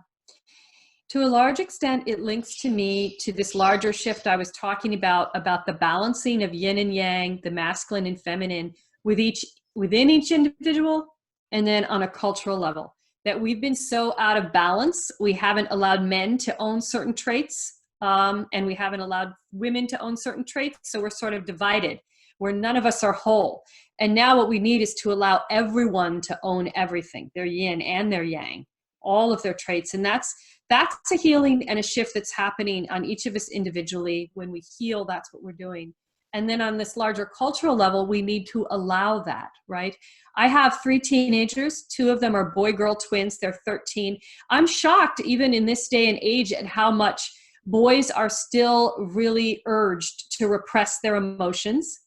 To a large extent, it links to me to this larger shift I was talking about the balancing of yin and yang, the masculine and feminine, within each individual, and then on a cultural level. That we've been so out of balance, we haven't allowed men to own certain traits, and we haven't allowed women to own certain traits, so we're sort of divided, where none of us are whole. And now what we need is to allow everyone to own everything, their yin and their yang, all of their traits. And that's a healing and a shift that's happening on each of us individually. When we heal, that's what we're doing. And then on this larger cultural level, we need to allow that, right? I have 3 teenagers. 2 of them are boy-girl twins. They're 13. I'm shocked, even in this day and age, at how much boys are still really urged to repress their emotions,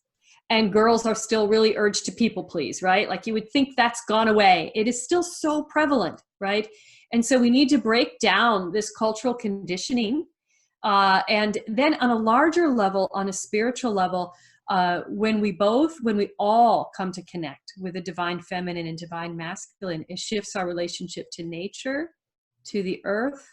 and girls are still really urged to people please, right? Like, you would think that's gone away. It is still so prevalent, right? And so we need to break down this cultural conditioning And then on a larger level, on a spiritual level, when we all come to connect with the divine feminine and divine masculine, it shifts our relationship to nature, to the earth,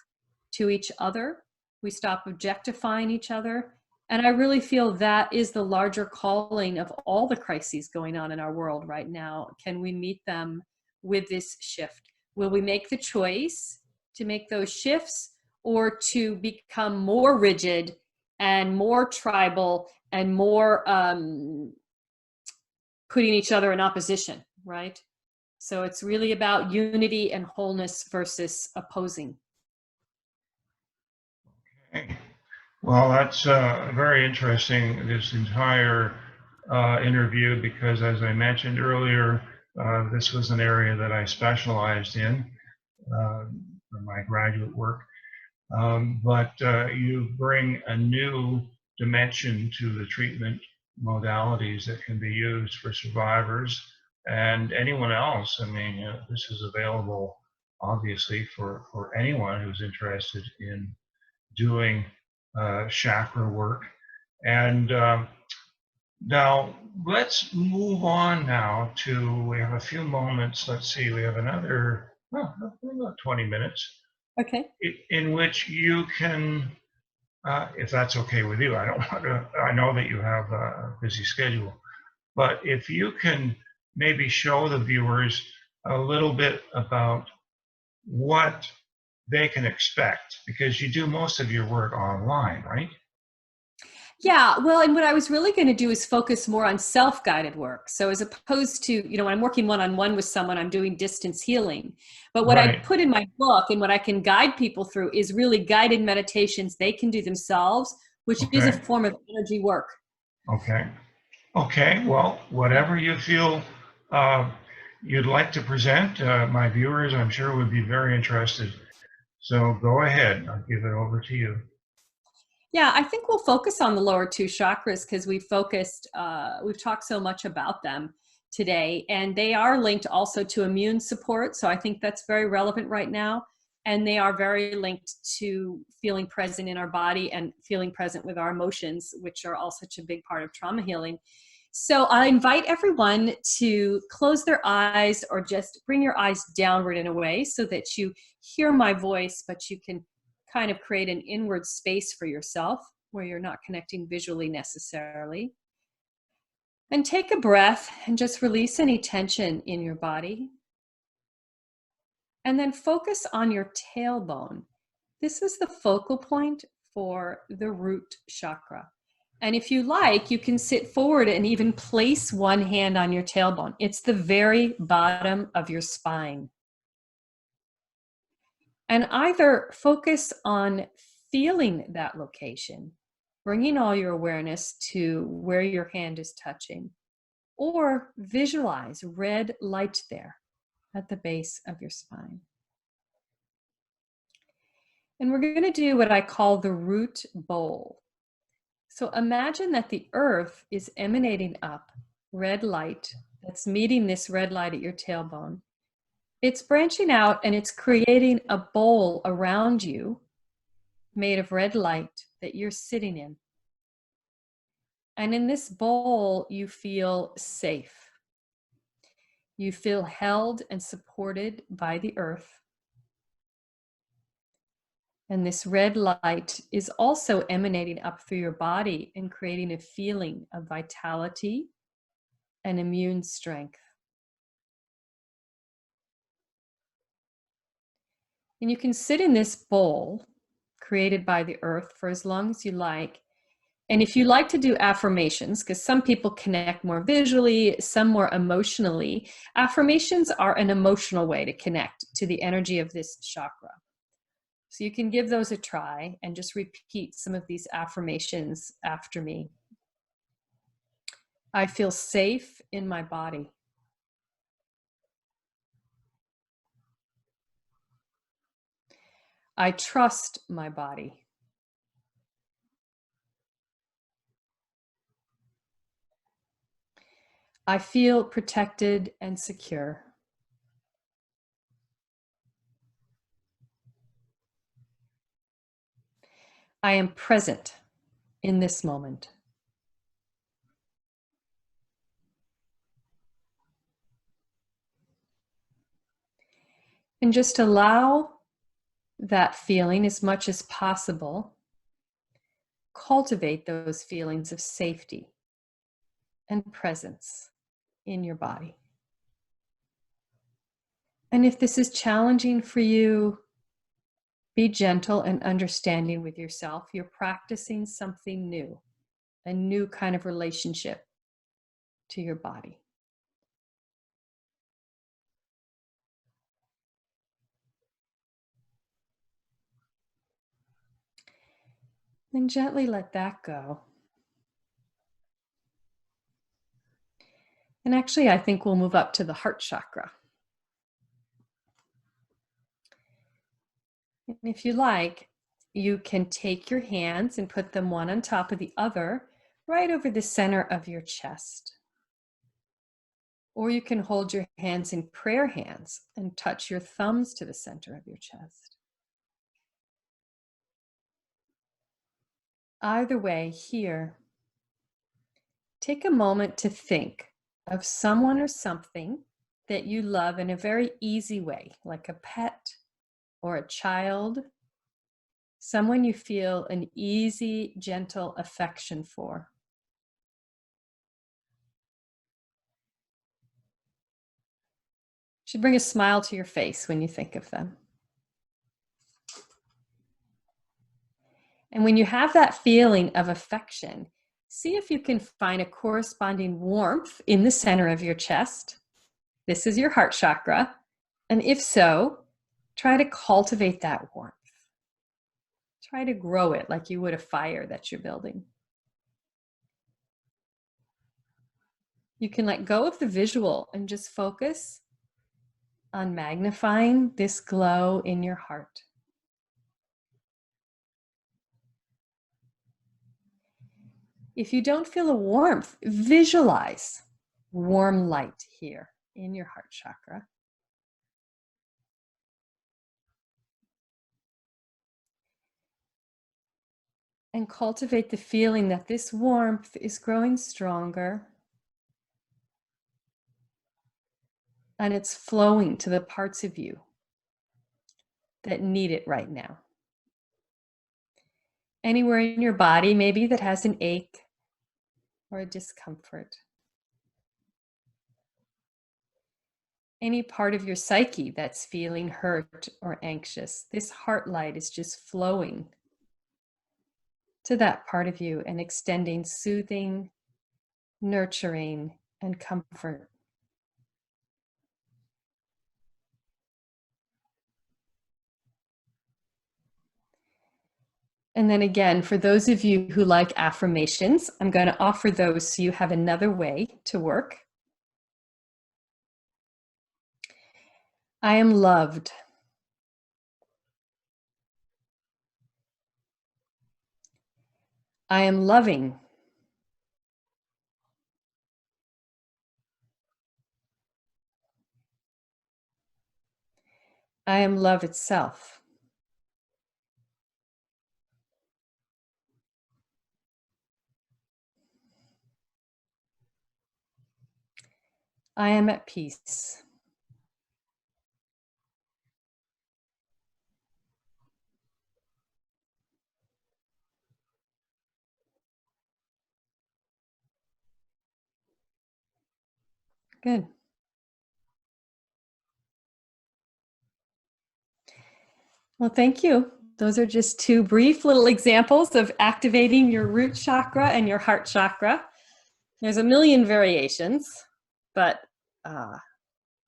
to each other. We stop objectifying each other. And I really feel that is the larger calling of all the crises going on in our world right now. Can we meet them with this shift? Will we make the choice to make those shifts, or to become more rigid and more tribal and more putting each other in opposition, right? So it's really about unity and wholeness versus opposing. Okay. Well, that's very interesting, this entire interview, because as I mentioned earlier, this was an area that I specialized in for my graduate work. But you bring a new dimension to the treatment modalities that can be used for survivors and anyone else. I mean, this is available, obviously, for anyone who's interested in doing chakra work. And now let's move on now to, we have a few moments. Let's see, we have another, about 20 minutes. Okay. In which you can, if that's okay with you, I don't want to, I know that you have a busy schedule, but if you can maybe show the viewers a little bit about what they can expect, because you do most of your work online, right? Yeah, well, and what I was really going to do is focus more on self-guided work. So as opposed to, when I'm working one-on-one with someone, I'm doing distance healing. But what I put in my book and what I can guide people through is really guided meditations they can do themselves, which is a form of energy work. Okay, well, whatever you feel you'd like to present, my viewers, I'm sure, would be very interested. So go ahead, I'll give it over to you. Yeah, I think we'll focus on the lower two chakras because we've talked so much about them today, and they are linked also to immune support. So I think that's very relevant right now. And they are very linked to feeling present in our body and feeling present with our emotions, which are all such a big part of trauma healing. So I invite everyone to close their eyes or just bring your eyes downward in a way so that you hear my voice, but you can kind of create an inward space for yourself where you're not connecting visually necessarily. And take a breath and just release any tension in your body. And then focus on your tailbone. This is the focal point for the root chakra. And if you like, you can sit forward and even place one hand on your tailbone. It's the very bottom of your spine. And either focus on feeling that location, bringing all your awareness to where your hand is touching, or visualize red light there at the base of your spine. And we're going to do what I call the root bowl. So imagine that the earth is emanating up red light that's meeting this red light at your tailbone. It's branching out and it's creating a bowl around you made of red light that you're sitting in. And in this bowl, you feel safe. You feel held and supported by the earth. And this red light is also emanating up through your body and creating a feeling of vitality and immune strength. And you can sit in this bowl created by the earth for as long as you like. And if you like to do affirmations, because some people connect more visually, some more emotionally, affirmations are an emotional way to connect to the energy of this chakra. So you can give those a try and just repeat some of these affirmations after me. I feel safe in my body. I trust my body. I feel protected and secure. I am present in this moment. And just allow that feeling as much as possible. Cultivate those feelings of safety and presence in your body. And if this is challenging for you, be gentle and understanding with yourself. You're practicing something new, a new kind of relationship to your body. Then gently let that go. And actually, I think we'll move up to the heart chakra. And if you like, you can take your hands and put them one on top of the other, right over the center of your chest. Or you can hold your hands in prayer hands and touch your thumbs to the center of your chest. Either way, here, take a moment to think of someone or something that you love in a very easy way, like a pet or a child, someone you feel an easy, gentle affection for. Should bring a smile to your face when you think of them. And when you have that feeling of affection, see if you can find a corresponding warmth in the center of your chest. This is your heart chakra. And if so, try to cultivate that warmth. Try to grow it like you would a fire that you're building. You can let go of the visual and just focus on magnifying this glow in your heart. If you don't feel a warmth, visualize warm light here in your heart chakra. And cultivate the feeling that this warmth is growing stronger and it's flowing to the parts of you that need it right now. Anywhere in your body, maybe that has an ache or a discomfort. Any part of your psyche that's feeling hurt or anxious, this heart light is just flowing to that part of you and extending soothing, nurturing, and comfort. And then again, for those of you who like affirmations, I'm going to offer those so you have another way to work. I am loved. I am loving. I am love itself. I am at peace. Good. Well, thank you. Those are just two brief little examples of activating your root chakra and your heart chakra. There's a million variations, but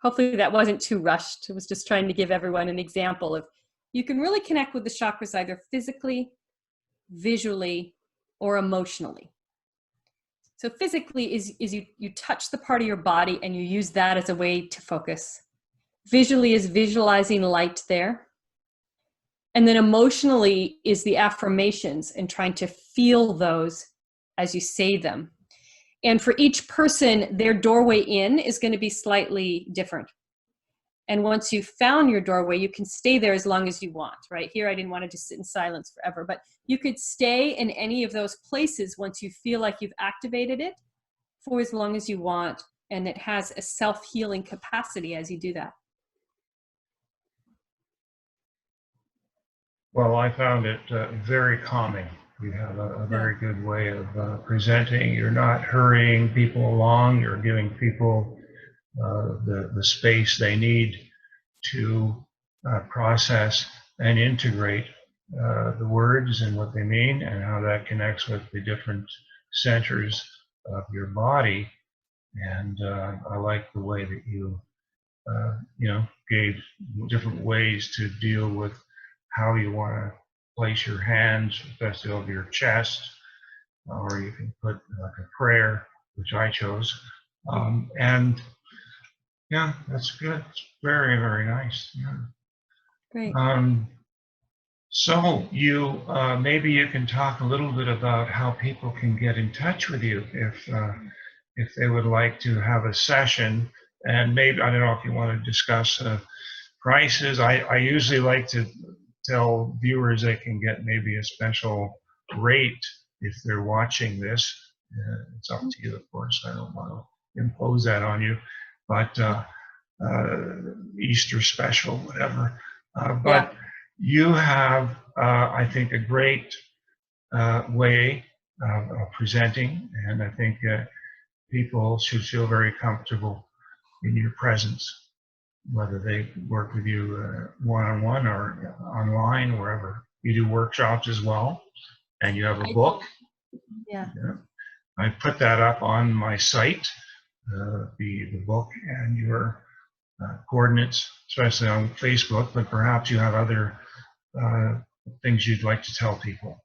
hopefully that wasn't too rushed. I was just trying to give everyone an example of you can really connect with the chakras either physically, visually, or emotionally. So physically is you touch the part of your body and you use that as a way to focus. Visually is visualizing light there. And then emotionally is the affirmations and trying to feel those as you say them. And for each person, their doorway in is going to be slightly different. And once you've found your doorway, you can stay there as long as you want, right? Here, I didn't want to just sit in silence forever, but you could stay in any of those places once you feel like you've activated it for as long as you want. And it has a self-healing capacity as you do that. Well, I found it very calming. You have a very good way of presenting. You're not hurrying people along. You're giving people the space they need to process and integrate the words and what they mean and how that connects with the different centers of your body. And I like the way that you gave different ways to deal with how you want to place your hands, especially over your chest, or you can put like a prayer, which I chose. And yeah, that's good. It's very, very nice. Yeah. Great. So you maybe you can talk a little bit about how people can get in touch with you if they would like to have a session, and maybe I don't know if you want to discuss prices. I usually like to tell viewers they can get maybe a special rate if they're watching this. It's up to you, of course. I don't want to impose that on you, but Easter special, whatever. But you have, I think, a great way of presenting, and I think people should feel very comfortable in your presence, whether they work with you one-on-one or online, wherever. You do workshops as well, and you have a book. Yeah. I put that up on my site, the book and your coordinates, especially on Facebook, but perhaps you have other things you'd like to tell people.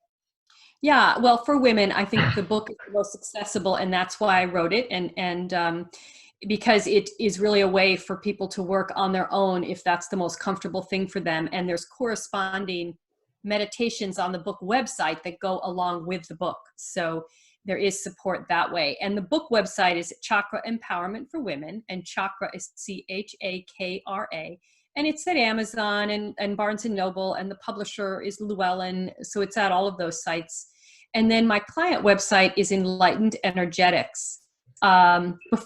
Yeah, well, for women, I think the book is the most accessible, and that's why I wrote it. And because it is really a way for people to work on their own if that's the most comfortable thing for them. And there's corresponding meditations on the book website that go along with the book. So there is support that way. And the book website is Chakra Empowerment for Women, and chakra is CHAKRA. And it's at Amazon and Barnes & Noble, and the publisher is Llewellyn. So it's at all of those sites. And then my client website is Enlightened Energetics.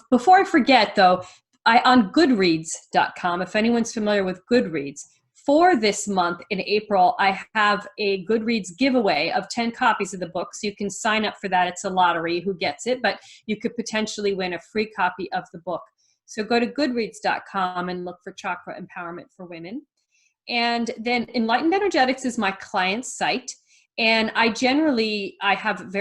Before I forget, though, on Goodreads.com, if anyone's familiar with Goodreads, for this month in April, I have a Goodreads giveaway of 10 copies of the book. So you can sign up for that. It's a lottery who gets it, but you could potentially win a free copy of the book. So go to Goodreads.com and look for Chakra Empowerment for Women. And then Enlightened Energetics is my client's site. And I have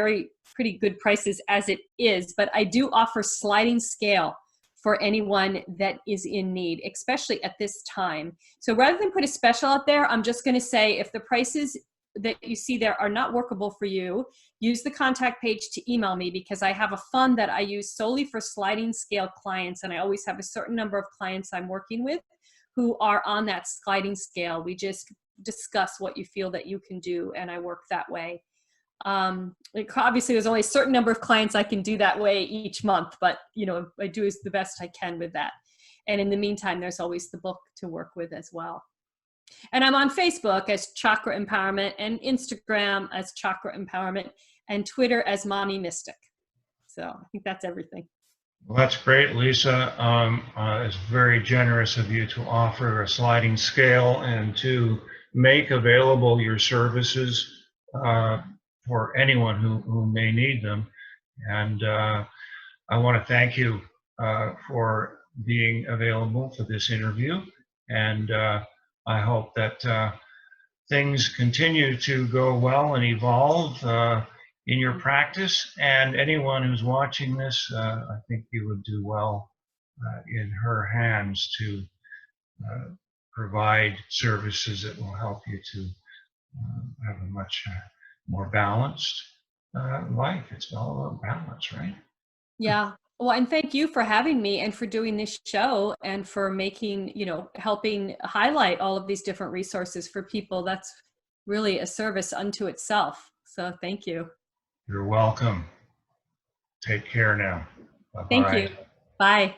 pretty good prices as it is, but I do offer sliding scale for anyone that is in need, especially at this time. So rather than put a special out there, I'm just going to say if the prices that you see there are not workable for you, use the contact page to email me, because I have a fund that I use solely for sliding scale clients. And I always have a certain number of clients I'm working with who are on that sliding scale. We just discuss what you feel that you can do, and I work that way. Obviously there's only a certain number of clients I can do that way each month, but I do as the best I can with that. And in the meantime, there's always the book to work with as well. And I'm on Facebook as Chakra Empowerment, and Instagram as Chakra Empowerment, and Twitter as Mommy Mystic. So I think that's everything. Well, that's great, Lisa. It's very generous of you to offer a sliding scale and to make available your services for anyone who may need them. And I want to thank you for being available for this interview. And I hope that things continue to go well and evolve in your practice. And anyone who's watching this, I think you would do well in her hands to provide services that will help you to have a much more balanced life. It's all about balance, right? Yeah. Well, and thank you for having me and for doing this show and for making, helping highlight all of these different resources for people. That's really a service unto itself. So thank you. You're welcome. Take care now. Bye-bye. Thank you. Bye.